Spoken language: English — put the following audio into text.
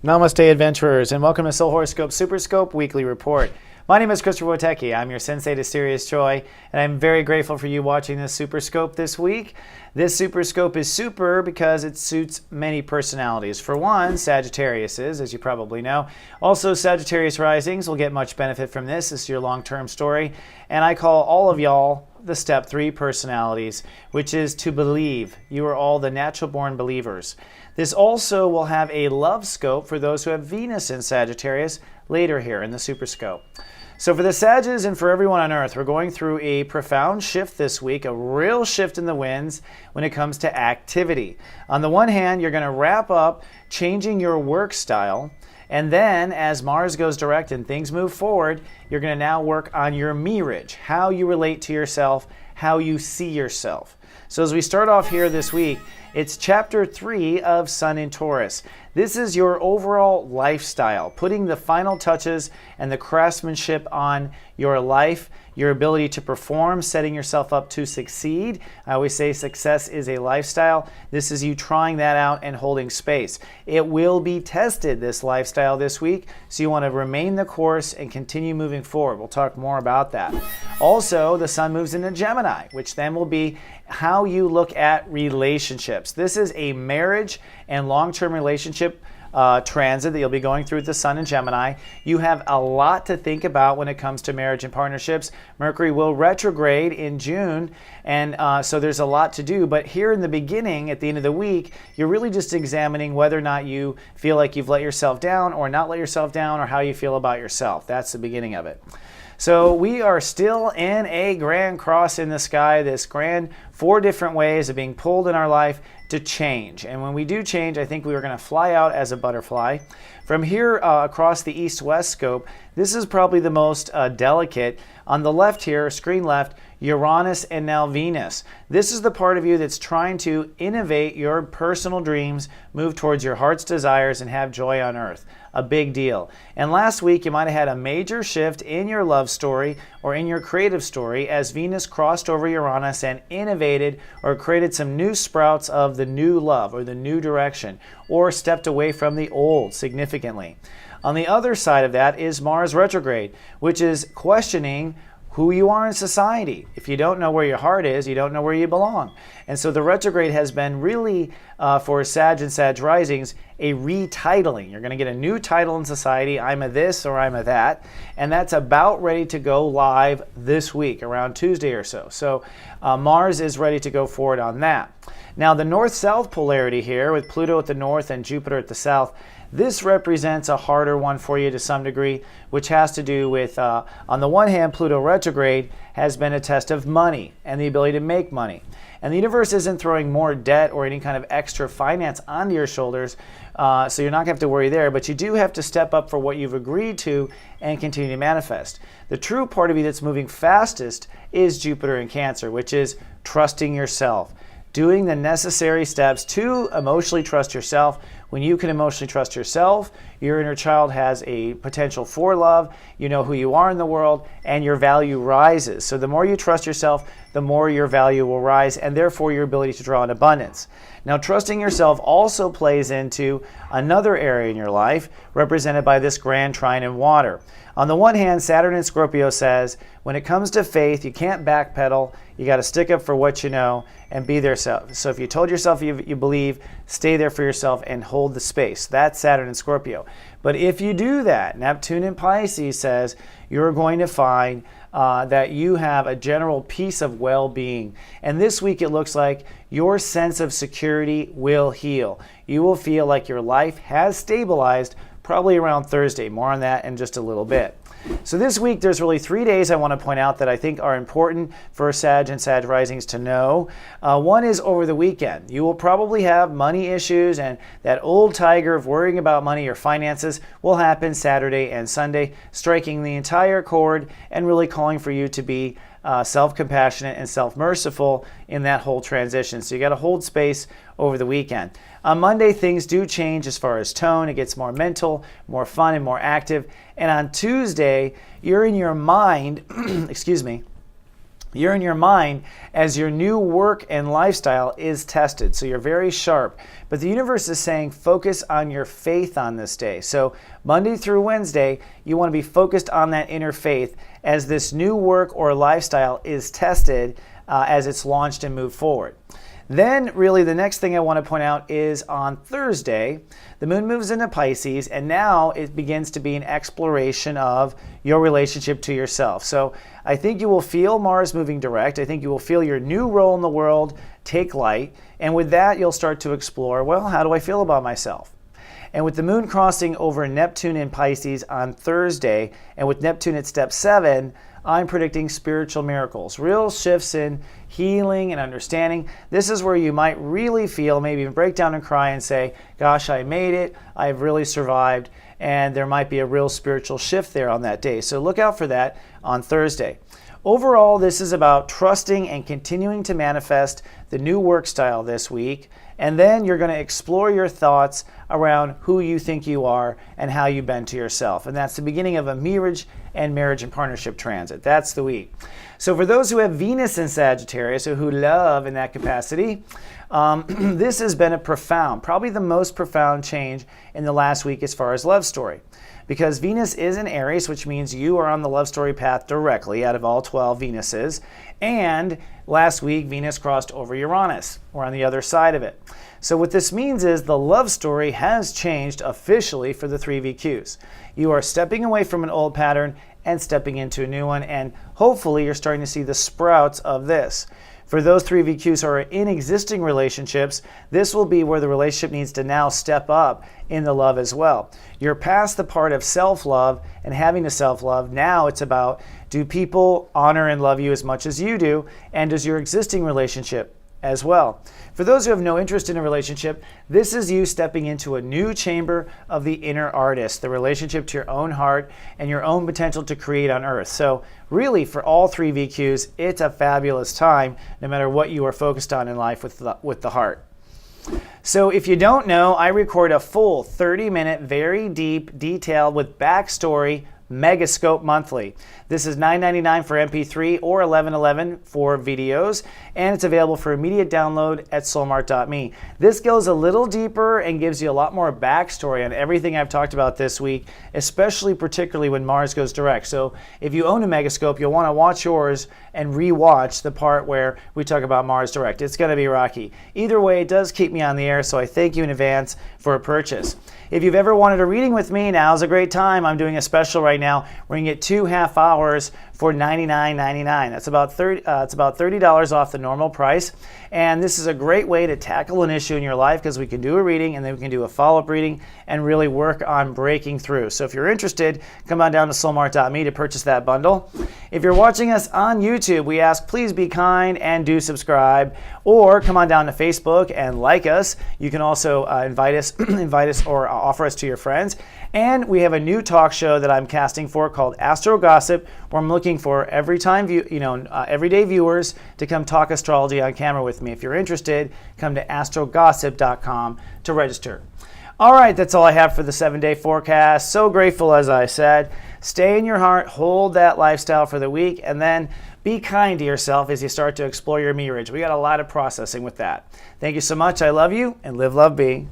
Namaste, adventurers, and welcome to Soul Horoscope SuperScope Weekly Report. My name is Christopher Witecki. I'm your Sensei to Sirius Joy, and I'm very grateful for you watching this SuperScope this week. This SuperScope is super because it suits many personalities. For one, Sagittarius's, as you probably know. Also, Sagittarius Risings will get much benefit from this. This is your long-term story. And I call all of y'all the Step 3 personalities, which is to believe. You are all the natural-born believers. This also will have a love scope for those who have Venus in Sagittarius later here in the SuperScope. So for the Sagittarius and for everyone on Earth, we're going through a profound shift this week, a real shift in the winds when it comes to activity. On the one hand, you're going to wrap up changing your work style, and then as Mars goes direct and things move forward, you're going to now work on your mirage, how you relate to yourself, how you see yourself. So as we start off here this week, it's chapter 3 of Sun in Taurus. This is your overall lifestyle, putting the final touches and the craftsmanship on your life, your ability to perform, setting yourself up to succeed. I always say success is a lifestyle. This is you trying that out and holding space. It will be tested, this lifestyle, this week, so you want to remain the course and continue moving forward. We'll talk more about that. Also, the Sun moves into Gemini, which then will be how you look at relationships. This is a marriage and long-term relationship transit that you'll be going through with the Sun in Gemini. You have a lot to think about when it comes to marriage and partnerships. Mercury will retrograde in June, and so there's a lot to do. But here in the beginning, at the end of the week, you're really just examining whether or not you feel like you've let yourself down or not let yourself down, or how you feel about yourself. That's the beginning of it. So we are still in a grand cross in the sky, this grand 4 different ways of being pulled in our life to change. And when we do change, I think we are going to fly out as a butterfly. From here across the east-west scope, this is probably the most delicate. On the left here, screen left, Uranus and now Venus. This is the part of you that's trying to innovate your personal dreams, move towards your heart's desires, and have joy on earth. A big deal. And last week, you might have had a major shift in your love story or in your creative story as Venus crossed over Uranus and innovated or created some new sprouts of the new love or the new direction, or stepped away from the old significantly. On the other side of that is Mars retrograde, which is questioning who you are in society. If you don't know where your heart is, you don't know where you belong. And so the retrograde has been really, for Sag and Sag Risings, a retitling. You're going to get a new title in society, I'm a this or I'm a that, and that's about ready to go live this week, around Tuesday or so. So Mars is ready to go forward on that. Now the north-south polarity here, with Pluto at the north and Jupiter at the south, this represents a harder one for you to some degree, which has to do with, on the one hand, Pluto retrograde has been a test of money and the ability to make money. And the universe isn't throwing more debt or any kind of extra finance onto your shoulders, so you're not going to have to worry there, but you do have to step up for what you've agreed to and continue to manifest. The true part of you that's moving fastest is Jupiter in Cancer, which is trusting yourself, doing the necessary steps to emotionally trust yourself. When you can emotionally trust yourself, your inner child has a potential for love, you know who you are in the world, and your value rises. So the more you trust yourself, the more your value will rise, and therefore your ability to draw in abundance. Now, trusting yourself also plays into another area in your life, represented by this grand trine in water. On the one hand, Saturn in Scorpio says, when it comes to faith, you can't backpedal. You got to stick up for what you know and be there. So if you told yourself you believe, stay there for yourself and hold the space. That's Saturn in Scorpio. But if you do that, Neptune in Pisces says you're going to find that you have a general peace of well-being. And this week it looks like your sense of security will heal. You will feel like your life has stabilized probably around Thursday. More on that in just a little bit. So this week, there's really 3 days I want to point out that I think are important for Sag and Sag Risings to know. One is over the weekend. You will probably have money issues, and that old tiger of worrying about money or finances will happen Saturday and Sunday, striking the entire chord and really calling for you to be self-compassionate and self-merciful in that whole transition. So you got to hold space over the weekend. On Monday, things do change as far as tone. It gets more mental, more fun, and more active. And on Tuesday, you're in your mind, excuse me, You're in your mind as your new work and lifestyle is tested. So you're very sharp. But the universe is saying focus on your faith on this day. So Monday through Wednesday, you want to be focused on that inner faith as this new work or lifestyle is tested as it's launched and moved forward. Then really the next thing I want to point out is on Thursday, the moon moves into Pisces, and now it begins to be an exploration of your relationship to yourself. So I think you will feel Mars moving direct. I think you will feel your new role in the world take light. And with that, you'll start to explore, well, how do I feel about myself? And with the moon crossing over Neptune in Pisces on Thursday, and with Neptune at step 7, I'm predicting spiritual miracles, real shifts in healing and understanding. This is where you might really feel, maybe even break down and cry and say, gosh, I made it, I've really survived, and there might be a real spiritual shift there on that day. So look out for that on Thursday. Overall, this is about trusting and continuing to manifest the new work style this week. And then you're going to explore your thoughts around who you think you are and how you bend to yourself. And that's the beginning of a marriage and partnership transit. That's the week. So for those who have Venus in Sagittarius, or who love in that capacity, this has been a profound, probably the most profound change in the last week as far as love story. Because Venus is in Aries, which means you are on the love story path directly out of all 12 Venuses. And last week, Venus crossed over Uranus. We're on the other side of it. So what this means is the love story has changed officially for the 3 VQs. You are stepping away from an old pattern and stepping into a new one. And hopefully you're starting to see the sprouts of this. For those 3 VQs who are in existing relationships, this will be where the relationship needs to now step up in the love as well. You're past the part of self-love and having to self-love. Now it's about, do people honor and love you as much as you do? And does your existing relationship as well? For those who have no interest in a relationship, this is you stepping into a new chamber of the inner artist, the relationship to your own heart and your own potential to create on earth. So really, for all 3 VQs, it's a fabulous time, no matter what you are focused on in life with the heart. So if you don't know, I record a full 30-minute, very deep, detailed, with backstory Megascope monthly. This is $9.99 for MP3 or $11.11 for videos, and it's available for immediate download at soulmart.me. This goes a little deeper and gives you a lot more backstory on everything I've talked about this week, especially particularly when Mars goes direct. So if you own a Megascope, you'll want to watch yours and re-watch the part where we talk about Mars direct. It's going to be rocky. Either way, it does keep me on the air, so I thank you in advance for a purchase. If you've ever wanted a reading with me, now's a great time. I'm doing a special right now. We're going to get 2 half hours for $99.99. That's about $30 off the normal price. And this is a great way to tackle an issue in your life, because we can do a reading and then we can do a follow-up reading and really work on breaking through. So if you're interested, come on down to soulmart.me to purchase that bundle. If you're watching us on YouTube, we ask please be kind and do subscribe, or come on down to Facebook and like us. You can also invite us or offer us to your friends. And we have a new talk show that I'm casting for called Astro Gossip, where I'm looking for everyday viewers to come talk astrology on camera with me. If you're interested, come to astrogossip.com to register. All right, that's all I have for the 7-day forecast. So grateful, as I said. Stay in your heart, hold that lifestyle for the week, and then be kind to yourself as you start to explore your mirror. We got a lot of processing with that. Thank you so much. I love you, and live, love, be.